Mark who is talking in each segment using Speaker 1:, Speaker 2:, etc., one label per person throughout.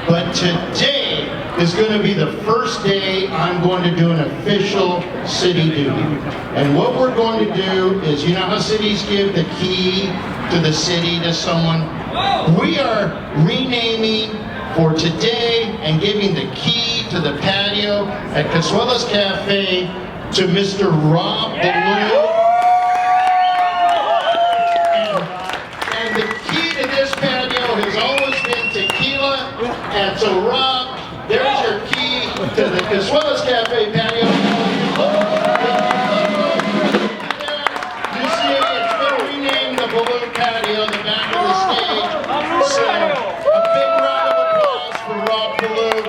Speaker 1: but today is going to be the first day I'm going to do an official city duty. And what we're going to do is, you know how cities give the key to the city to someone? We are renaming for today and giving the key to the patio at Casuela's Cafe to Mr. Rob Ballew. And the key to this patio has always been tequila. And so Rob, there's your key to the Casuela's Cafe patio. You see it's been renamed the Ballew Patio, the back of the stage. So a big round of applause for Rob Ballew.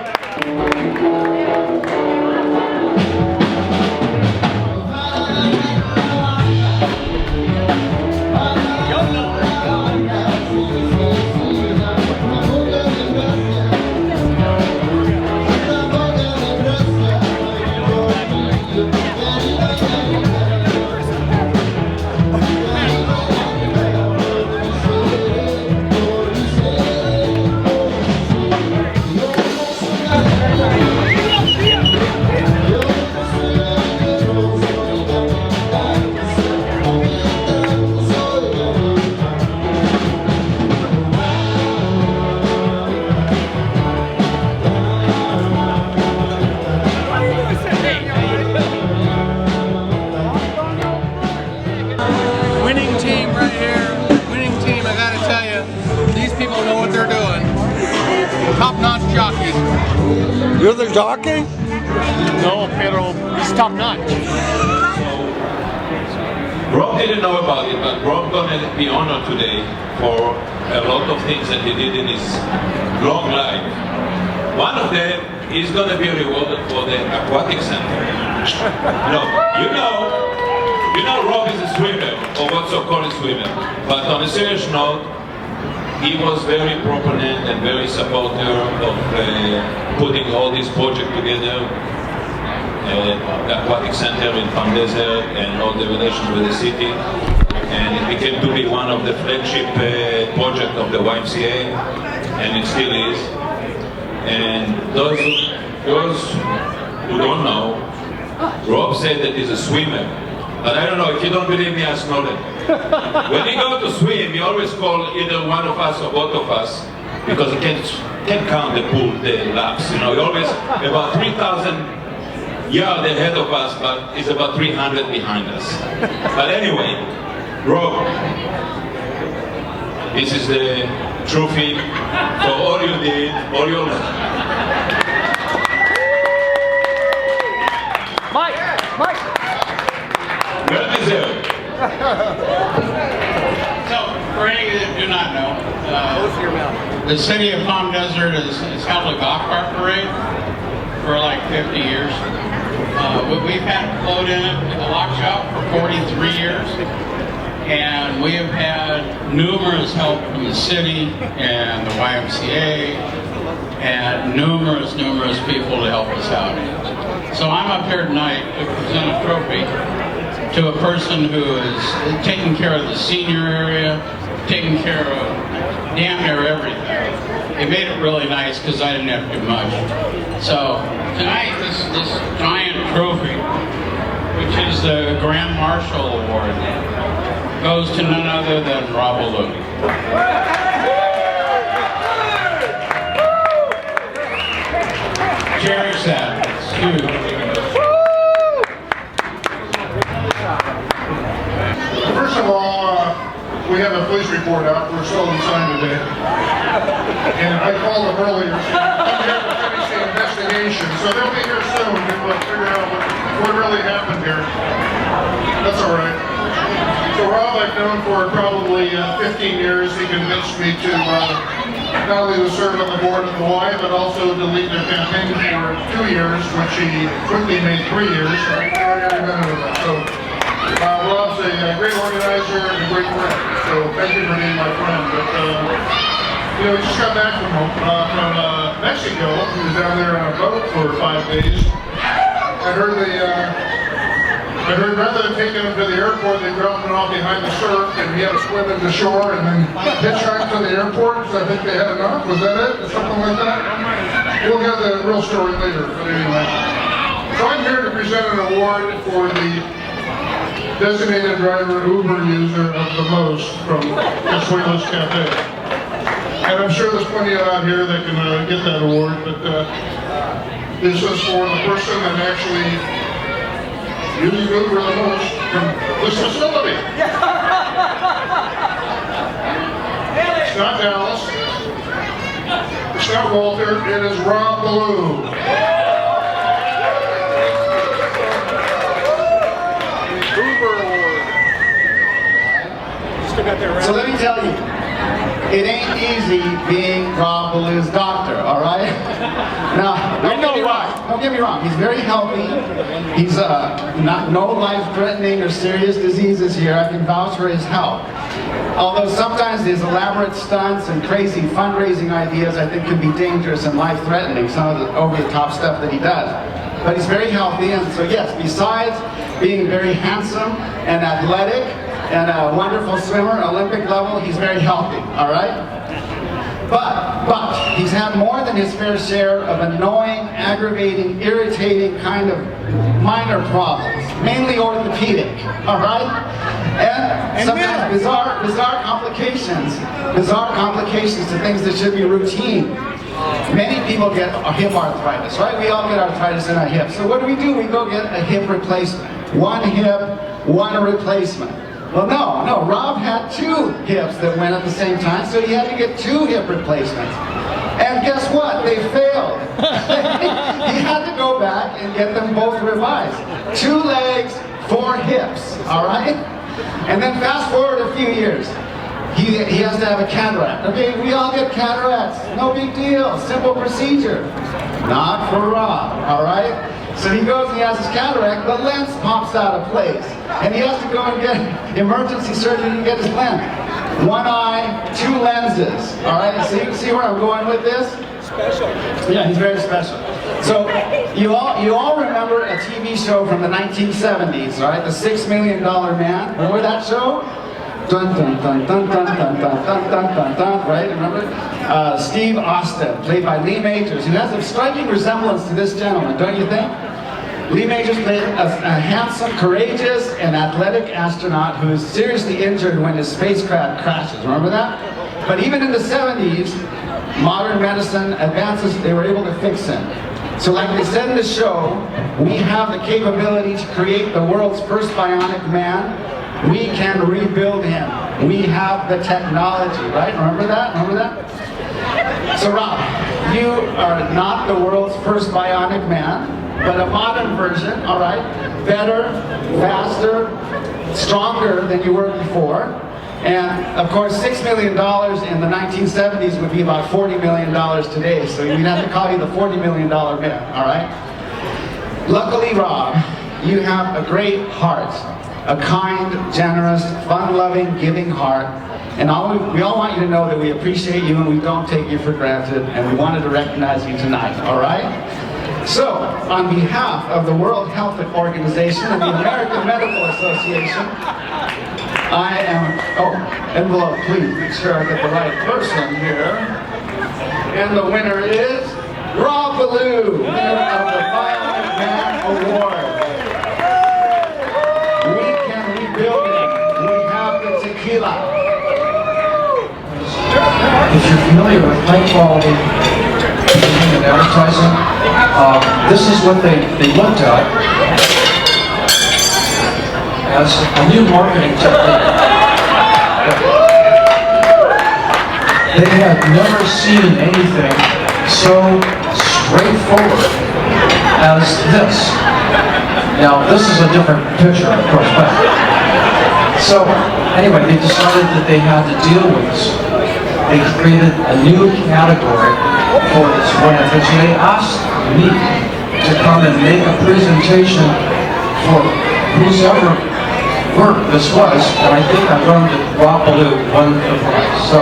Speaker 2: Top-notch jockeys.
Speaker 3: You're the jockey?
Speaker 2: No, pero he's top-notch.
Speaker 4: Rob didn't know about it, but Rob's gonna be honored today for a lot of things that he did in his long life. One of them is gonna be rewarded for the aquatic center. No, you know Rob is a swimmer, or what's so-called a swimmer. But on a serious note, he was very proponent and very supporter of putting all this project together, the aquatic center in Palm Desert and all the relations with the city. And it became to be one of the flagship projects of the YMCA, and it still is. And those who don't know, Rob said that he's a swimmer. But I don't know, if you don't believe me, ask Nolan. When he goes to swim, he always calls either one of us or both of us, because he can't count the pool, the laps. You know, he always about 3,000 yards ahead of us, but he's about 300 behind us. But anyway, Rob, this is the trophy for all you did, all your life.
Speaker 2: Mike!
Speaker 4: Well deserved.
Speaker 5: So, for any that do not know, the city of Palm Desert has held a golf cart parade for like 50 years. We've had a float in it at the lock shop for 43 years. And we have had numerous help from the city and the YMCA and numerous people to help us out. So I'm up here tonight to present a trophy to a person who is taking care of the senior area, taking care of damn near everything. It made it really nice because I didn't have to do much. So tonight, this giant trophy, which is the Grand Marshal Award, goes to none other than Rob Ballew. Cherish that. It's huge.
Speaker 6: First of all, we have a police report out for a stolen sign today. And I called them earlier. I'm here to finish the investigation. So they'll be here soon and we'll figure out what really happened here. That's all right. So Rob I've known for probably 15 years. He convinced me to not only to serve on the board of the Y, but also to lead their campaign for 2 years, which he quickly made 3 years. So I enjoyed every minute of it. So Rob's a great organizer and a great friend. So thank you for being my friend. But you know, we just got back from Mexico. He was down there on a boat for 5 days. I heard rather than taking him to the airport, they dropped him off behind the surf, and he had to swim into shore and then hitchhike to the airport. So I think they had enough. Was that it? Or something like that? the real story later, but anyway. So I'm here to present an award for the designated driver Uber user of the most from Casuelas Cafe. And I'm sure there's plenty out here that can get that award, but this is for the person that actually uses Uber the most from this facility. It's not Dallas. It's not Walter. It is Rob Ballew.
Speaker 7: So let me tell you, it ain't easy being Rob Ballew's doctor, all right? Now, don't get me wrong, he's very healthy. He's no life-threatening or serious diseases here. I can vouch for his health. Although sometimes his elaborate stunts and crazy fundraising ideas I think can be dangerous and life-threatening, some of the over-the-top stuff that he does. But he's very healthy, and so yes, besides being very handsome and athletic, and a wonderful swimmer, Olympic level, he's very healthy, all right? But he's had more than his fair share of annoying, aggravating, irritating kind of minor problems, mainly orthopedic, all right? And sometimes bizarre complications to things that should be routine. Many people get hip arthritis, right? We all get arthritis in our hips. So what do? We go get a hip replacement. One hip, one replacement. Well, no, Rob had two hips that went at the same time, so he had to get two hip replacements. And guess what? They failed. He had to go back and get them both revised. 2 legs, 4 hips, all right? And then fast forward a few years. He has to have a cataract. Okay, we all get cataracts. No big deal. Simple procedure. Not for Rob, all right? So he goes and he has his cataract, the lens pops out of place. And he has to go and get emergency surgery to get his lens. 1 eye, 2 lenses. All right, so you can see where I'm going with this? Special. Yeah, he's very special. So you all remember a TV show from the 1970s, all right? The $6 Million Man. Remember that show? Dun dun dun dun dun dun dun dun dun dun dun, right? Remember? Steve Austin, played by Lee Majors, who has a striking resemblance to this gentleman, don't you think? Lee Majors played a handsome, courageous, and athletic astronaut who is seriously injured when his spacecraft crashes. Remember that? But even in the 70s, modern medicine advances, they were able to fix him. So like they said in the show, we have the capability to create the world's first bionic man. We can rebuild him. We have the technology, right? Remember that? Remember that? So Rob, you are not the world's first bionic man, but a modern version, all right? Better, faster, stronger than you were before. And of course, $6 million in the 1970s would be about $40 million today. So we'd have to call you the $40 million man, all right? Luckily, Rob, you have a great heart. A kind, generous, fun-loving, giving heart. And we all want you to know that we appreciate you and we don't take you for granted, and we wanted to recognize you tonight, all right? So, on behalf of the World Health Organization and the American Medical Association, I am, envelope, please, make sure I get the right person here. And the winner is Rob Ballew, winner of the Bionic Man Award.
Speaker 8: If you're familiar with high quality and advertising, this is what they looked at as a new marketing technique. They had never seen anything so straightforward as this. Now, this is a different picture, of course, but so anyway, they decided that they had to deal with this. They created a new category for this one, and they asked me to come and make a presentation for whoever work this was, and I think I'm going to Rob Ballew won the prize. So,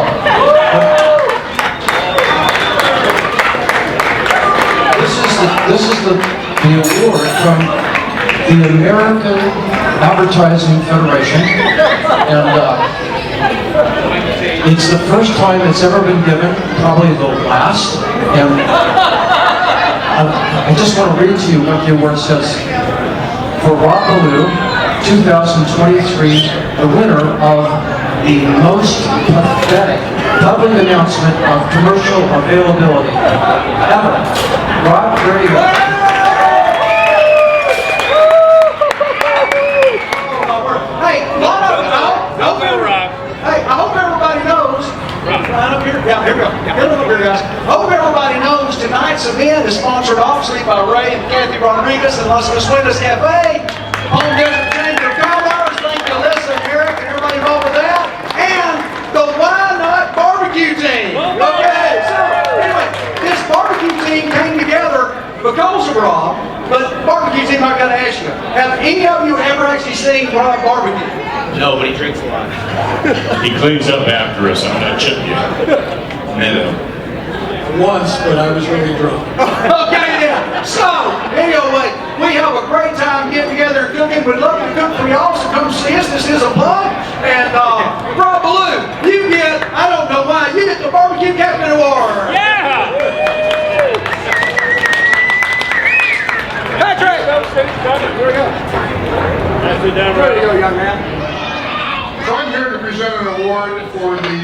Speaker 8: this is the award from the American Advertising Federation, and it's the first time it's ever been given, probably the last, and I just want to read to you what the award says. For Rob Ballew, 2023, the winner of the most pathetic public announcement of commercial availability ever. Rob, there you go.
Speaker 7: Hey, I hope everybody knows. Right up here. Yeah, here we go. Here, look up here, guys. I hope everybody knows tonight's event is sponsored obviously by Ray and Kathy Rodriguez and Las Vesuelas Cafe. Home Desert Chamber Cowboys. Thank you, Alyssa and Eric and everybody involved with that. And the Why Not Barbecue Team. Okay, so anyway, this barbecue team came together because of Rob. But barbecue team, I've got to ask you, have any of you ever actually seen Rob barbecue?
Speaker 9: No, but he drinks a lot. He cleans up after us, I'm not chipping you. Never.
Speaker 3: Once, but I was really drunk.
Speaker 7: Okay, yeah. So, anyway, we have a great time getting together and cooking. We'd love to cook for y'all, so come see us. This is a plug. And Rob Ballew, you get, I don't know why, you get the Barbecue Captain Award.
Speaker 2: Yeah!
Speaker 7: Patrick!
Speaker 2: Here we go. That's it down
Speaker 7: There you go, young man.
Speaker 6: So I'm here to present an award for the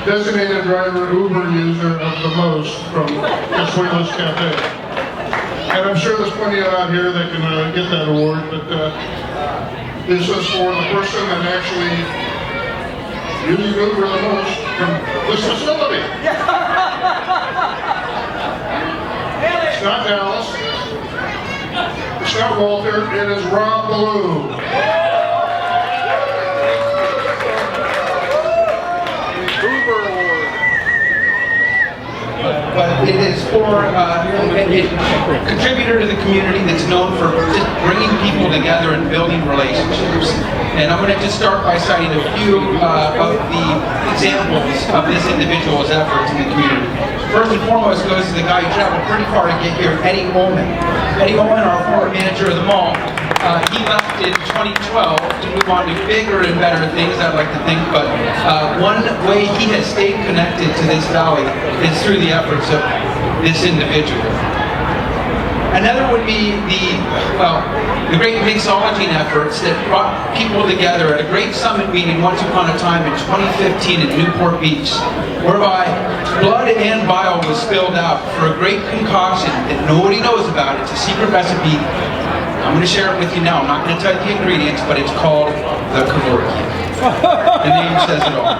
Speaker 6: designated driver Uber user of the most from Vesuelas Cafe. And I'm sure there's plenty out here that can get that award, but this is for the person that actually uses Uber the most from this facility. It's not Dallas. It's not Walter. It is Rob Ballew.
Speaker 5: But it is for a contributor to the community that's known for just bringing people together and building relationships. And I'm going to just start by citing a few of the examples of this individual's efforts in the community. First and foremost goes to the guy who traveled pretty far to get here, Eddie Ullman. Eddie Ullman, our former manager of the mall, he left in 2012 to move on to bigger and better things, I'd like to think, but one way he has stayed connected to this valley is through the efforts of this individual. Another would be the great mixology efforts that brought people together at a great summit meeting once upon a time in 2015 in Newport Beach, whereby blood and bile was spilled out for a great concoction that nobody knows about. It's a secret recipe. I'm going to share it with you now. I'm not going to tell you the ingredients, but it's called the Kavorki. The name says it all.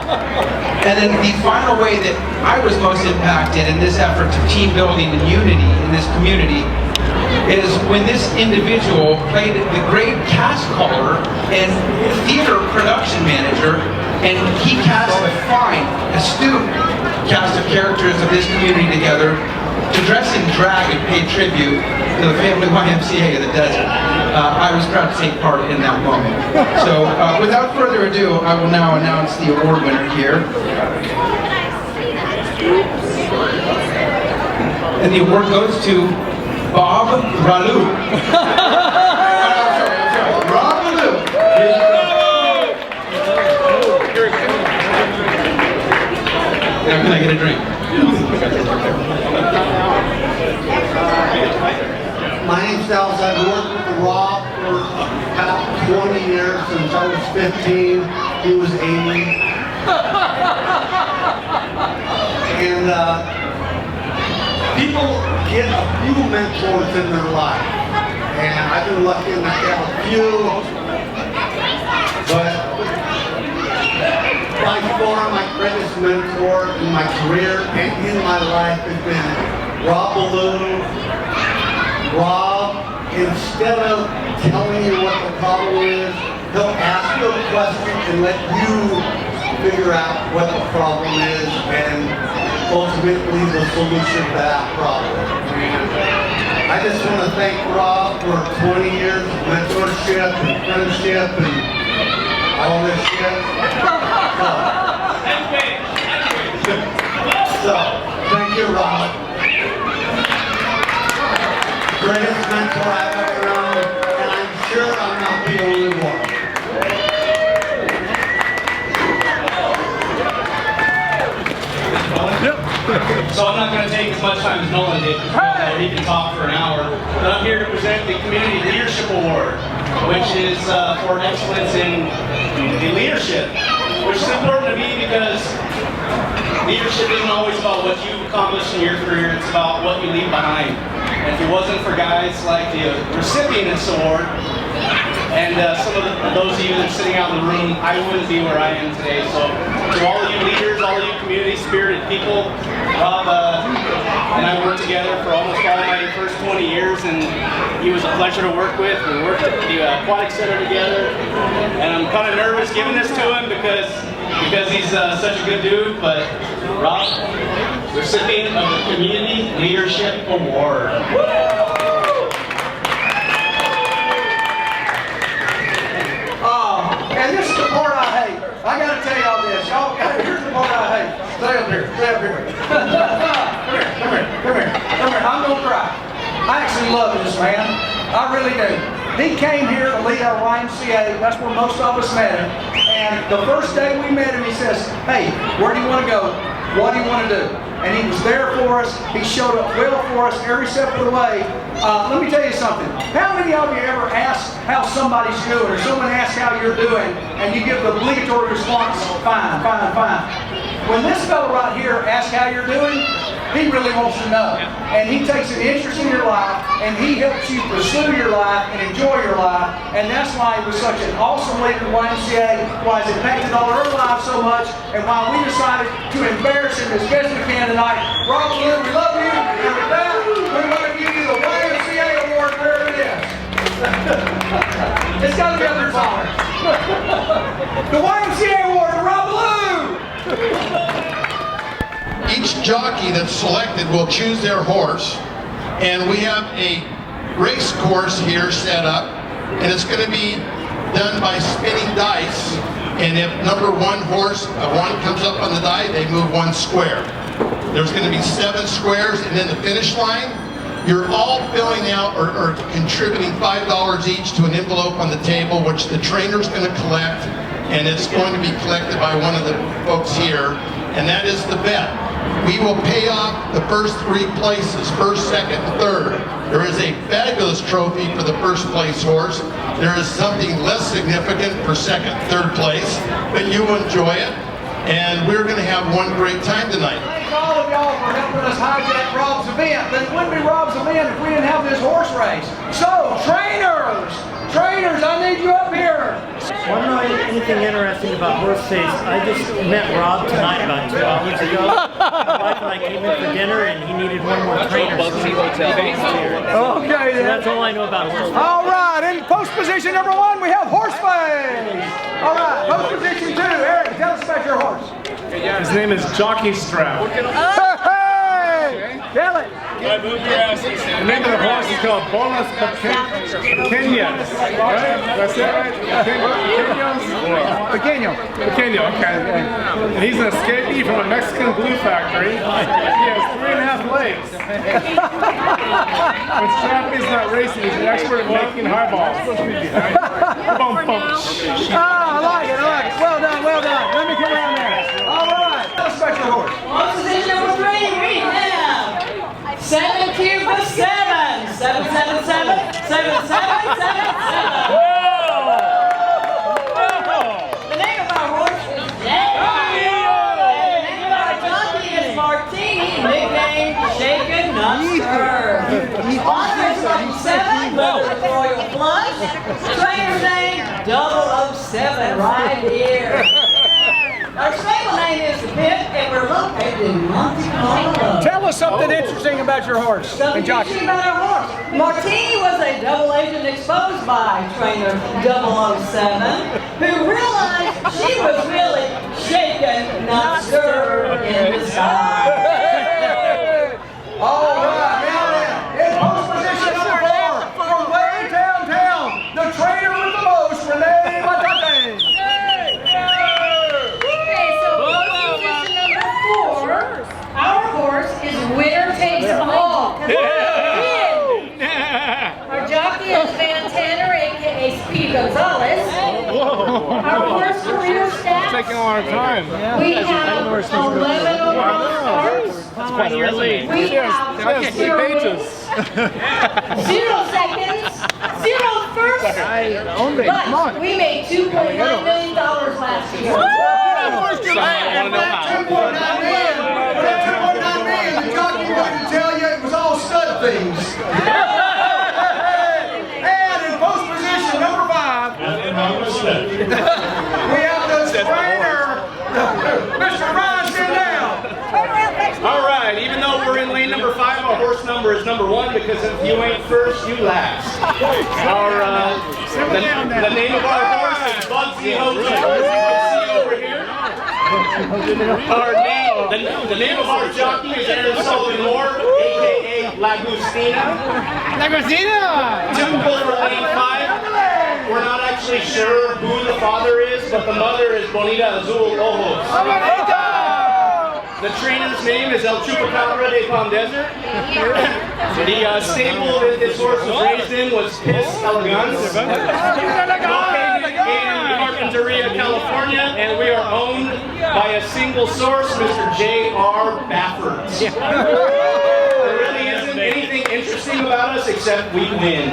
Speaker 5: And then the final way that I was most impacted in this effort to team building and unity in this community is when this individual played the great cast caller and theater production manager, and he cast a fine, astute cast of characters of this community together to dress in drag and pay tribute to the family YMCA of the desert. I was proud to take part in that moment. So without further ado, I will now announce the award winner here. And the award goes to Bob Ballew. Rob Ballew. Now can I get a drink?
Speaker 10: My name's Dallas. I've worked with Rob for about 20 years, since I was 15. He was 80. And people get a few mentors in their life. And I've been lucky enough to have a few. But by far my greatest mentor in my career and in my life has been Rob Ballew. Rob, instead of telling you what the problem is, he'll ask you a question and let you figure out what the problem is and ultimately the solution to that problem. And I just want to thank Rob for 20 years of mentorship and friendship and all this shit. So thank you, Rob. Greatest mentor I've ever known, and I'm sure I'm not the only one.
Speaker 2: Yep.
Speaker 11: So I'm not going to take as much time as Nolan did. He can talk for an hour. But I'm here to present the Community Leadership Award, which is for excellence in leadership, which is important to me because leadership isn't always about what you've accomplished in your career, it's about what you leave behind. And if it wasn't for guys like the recipient of this award, and some of those of you that are sitting out in the room, I wouldn't be where I am today. So to all of you leaders, all of you community-spirited people, Rob and I worked together for almost all my first 20 years, and he was a pleasure to work with. We worked at the Aquatic Center together, and I'm kind of nervous giving this to him because he's such a good dude, but Rob, recipient of the Community Leadership Award.
Speaker 12: And this is the part I hate. I gotta tell y'all this. Y'all, here's the part I hate. Stay up here. Stay up here. Come here. I'm gonna cry. I actually love this man. I really do. He came here to lead our YMCA. That's where most of us met him. And the first day we met him, he says, "Hey, where do you want to go? What do you want to do?" And he was there for us. He showed up well for us every step of the way. Let me tell you something. How many of you ever ask how somebody's doing, or someone asks how you're doing, and you give the obligatory response, "Fine, fine, fine"? When this fellow right here asks how you're doing, he really wants to know. And he takes an interest in your life, and he helps you pursue your life and enjoy your life. And that's why he was such an awesome leader in YMCA, why he's impacted all our lives so much, and why we decided to embarrass him as best we can tonight. Rob Ballew, we love you, and with that, we want to give you the YMCA award wherever it is. It's got to be up there somewhere. The YMCA award to Rob Ballew!
Speaker 1: Each jockey that's selected will choose their horse, and we have a race course here set up, and it's going to be done by spinning dice, and if number one horse, one comes up on the die, they move one square. There's going to be 7 squares, and then the finish line, you're all filling out or contributing $5 each to an envelope on the table, which the trainer's going to collect, and it's going to be collected by one of the folks here, and that is the bet. We will pay off the first 3 places, first, second, and third. There is a fabulous trophy for the first place horse. There is something less significant for second, third place, but you enjoy it. And we're going to have one great time tonight.
Speaker 12: Thank all of y'all for helping us hijack Rob's event. But it wouldn't be Rob's event if we didn't have this horse race. So, trainers, I need you up here.
Speaker 2: I don't know anything interesting about horse face. I just met Rob tonight about 2 hours ago. My wife and I came in for dinner, and he needed one more trainer.
Speaker 12: Okay,
Speaker 2: so that's all I know about horse face.
Speaker 12: All right, in post position number 1, we have horse face. All right, post position 2, Eric, tell us about your horse.
Speaker 13: His name is Jockey Strap.
Speaker 12: Hey! Tell it.
Speaker 13: The name of the horse is called Bonus Pequeños. Right? That's it, right?
Speaker 12: Pequeño.
Speaker 13: Pequeño, okay. And he's an escapee from a Mexican glue factory. He has 3.5 legs. When Strap is not racing, he's an expert at making highballs. Bum, bum.
Speaker 12: I like it. Well done. Let me come around there. All right. Tell us about your horse.
Speaker 14: On position number 3, we have 7 cubed with 7. 7, 7, 7. 7, 7, 7, 7. The name of our horse is Jay. And the name of our jockey is Martini, nicknamed Shaken Not Stirred. Honors number 7, with Royal Flush. Trainer's name, 007, right here. Our stable name is The Pit, and we're located in Monte Carlo.
Speaker 12: Tell us something interesting about your horse.
Speaker 14: Something interesting about our horse. Martini was a double agent exposed by trainer 007, who realized she was really shaken, not stirred in the sky.
Speaker 12: All right, now then, in post position number 4, from way downtown, the trainer with the most, Renee Matate.
Speaker 15: Our horse is winner takes all. Our jockey is Van Tanner, aka Speed Gonzalez. Our horse career stats.
Speaker 13: Taking a long time.
Speaker 15: We have 11 overall stars.
Speaker 13: That's quite a resume.
Speaker 15: We have 0 minutes, 0 seconds, 0 first. But we made $2.9 million last year.
Speaker 12: $2.9 million. The jockey wanted to tell you it was all stud fees. And in post position number 5, we have the trainer, Mr. Ryan, sit down.
Speaker 11: All right, even though we're in lane number 5, our horse number is number 1 because if you ain't first, you last. The name of our horse is Bugsy Hojo, as you can see over here. The name of our jockey is Aaron Sullivan Moore, aka Lagustina.
Speaker 13: Lagustina!
Speaker 11: Typical for lane 5. We're not actually sure who the father is, but the mother is Bonita Azul Ojos. The trainer's name is El Chupacabra de Palm Desert. The stable that this horse was raised in was Piss Elegance, located in Carpinteria, California, and we are owned by a single source, Mr. J.R. Baffert. There really isn't anything interesting about us except we win.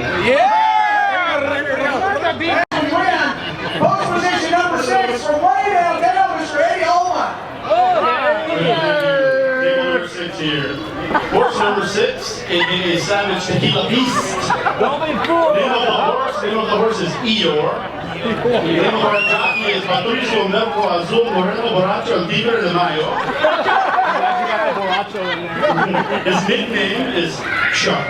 Speaker 12: Post position number 6 from way downtown, Mr. Eddie Holman.
Speaker 9: Number 6 here. Horse number 6 is Savage Tequila Beast.
Speaker 13: Don't be fooled.
Speaker 9: Name of the horse is Eeyore. The name of our jockey is Patricio Melco Azul Moreno Borracho El Tigre de Mayo. His nickname is Shark.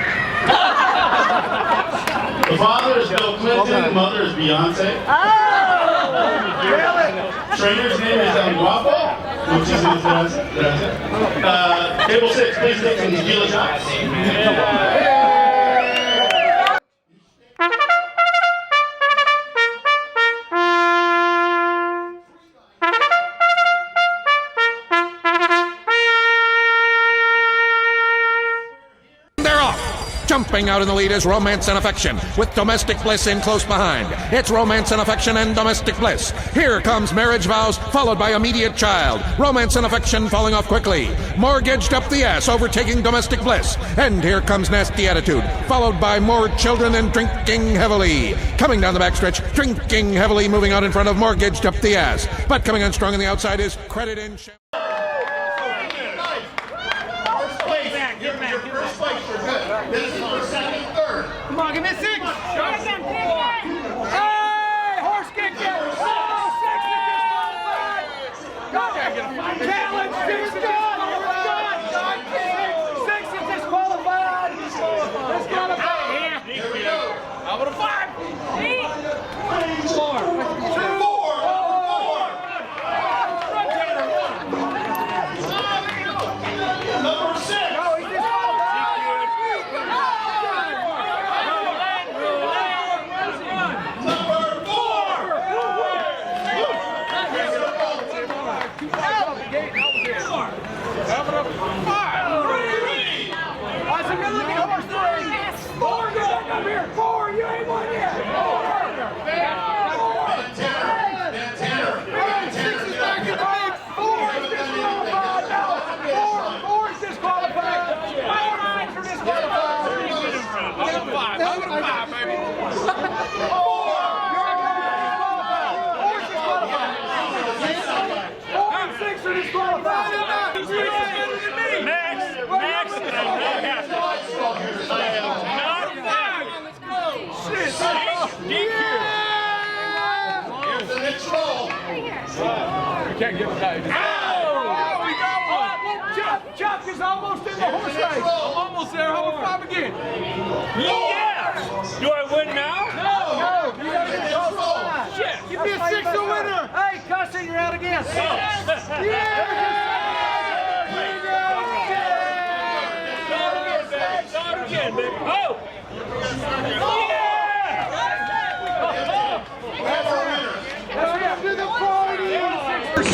Speaker 9: The father is Bill Clinton, the mother is Beyonce. Trainer's name is El Guapo. Muchísimas gracias. Table 6, please take some tequila shots.
Speaker 16: Jumping out in the lead is Romance and Affection, with Domestic Bliss in close behind. It's Romance and Affection and Domestic Bliss. Here comes Marriage Vows, followed by Immediate Child. Romance and Affection falling off quickly. Mortgaged Up the Ass, overtaking Domestic Bliss. And here comes Nasty Attitude, followed by More Children and Drinking Heavily. Coming down the backstretch, Drinking Heavily moving out in front of Mortgaged Up the Ass. But coming on strong on the outside is Credit in...
Speaker 6: This is for second, third.
Speaker 13: Come on, give me 6. Hey, horse kick it. Oh, 6 is disqualified. Go there. Challenge 6 is disqualified. 6 is disqualified. Disqualified. Here we go. How about a 5? 4.
Speaker 6: Number 6.
Speaker 13: Can't get tied. Oh, we got one. Chuck is almost in the horse race. Almost there. How about 5 again? Yeah. Do I win now? No. You gotta get close. Shit. Give me a 6 a winner. Hey, cussing, you're out again. Yeah. Start again, baby. Oh.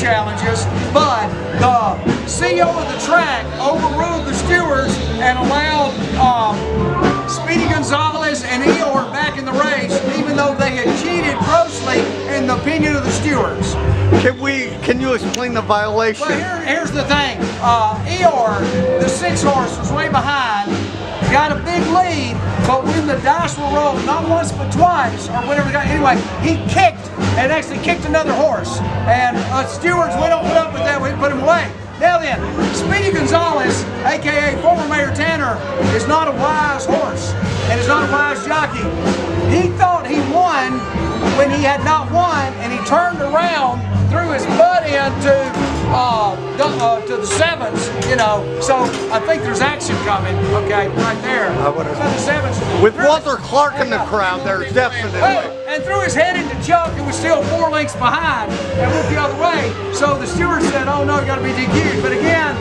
Speaker 12: Challenges, but the CEO of the track overruled the stewards and allowed Speedy Gonzalez and Eeyore back in the race, even though they had cheated grossly in the opinion of the stewards.
Speaker 10: Can we Can you explain the violation?
Speaker 12: Well, here's the thing. Eeyore, the 6 horse, was way behind. Got a big lead, but when the dice were rolled, not once but twice, or whatever, anyway, he kicked and actually kicked another horse. And stewards, we don't put up with that, we put him away. Now then, Speedy Gonzalez, aka former Mayor Tanner, is not a wise horse and is not a wise jockey. He thought he won when he had not won, and he turned around, threw his butt into to the 7s, you know. So I think there's action coming. Okay, right there. The 7s.
Speaker 10: With Walter Clark in the crowd, there's definitely.
Speaker 12: And threw his head into Chuck, who was still 4 lengths behind, and went the other way. So the steward said, "Oh no, you got to be DQ'd." But again,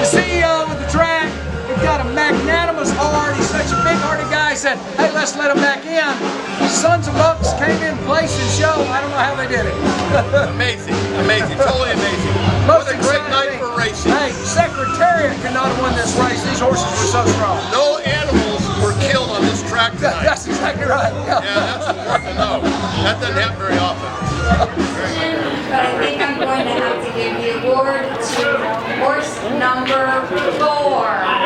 Speaker 12: the CEO of the track, he's got a magnanimous heart. He's such a big-hearted guy. He said, "Hey, let's let him back in." Sons of Bucks came in, place and show. I don't know how they did it.
Speaker 17: Amazing, amazing, totally amazing.
Speaker 12: Most
Speaker 17: what a great night for racing.
Speaker 12: Hey, Secretariat could not have won this race. These horses were so strong.
Speaker 17: No animals were killed on this track tonight.
Speaker 12: That's exactly right.
Speaker 17: Yeah, that's important to know. That doesn't happen very often.
Speaker 18: But I think I'm going to have to give the award to horse number 4.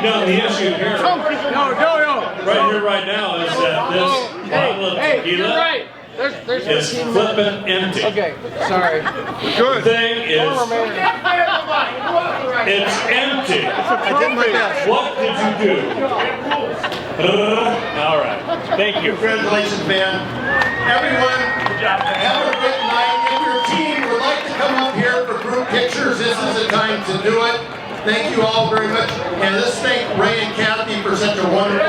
Speaker 19: No, the issue here, right here, right now, is that this bottle of tequila is flipping empty.
Speaker 13: Okay, sorry.
Speaker 19: The thing is, it's empty. What did you do? All right. Thank you.
Speaker 1: Congratulations, man. Everyone, have a good night. If your team would like to come up here for group pictures, this is the time to do it. Thank you all very much. And let's thank Ray and Kathy for such a wonderful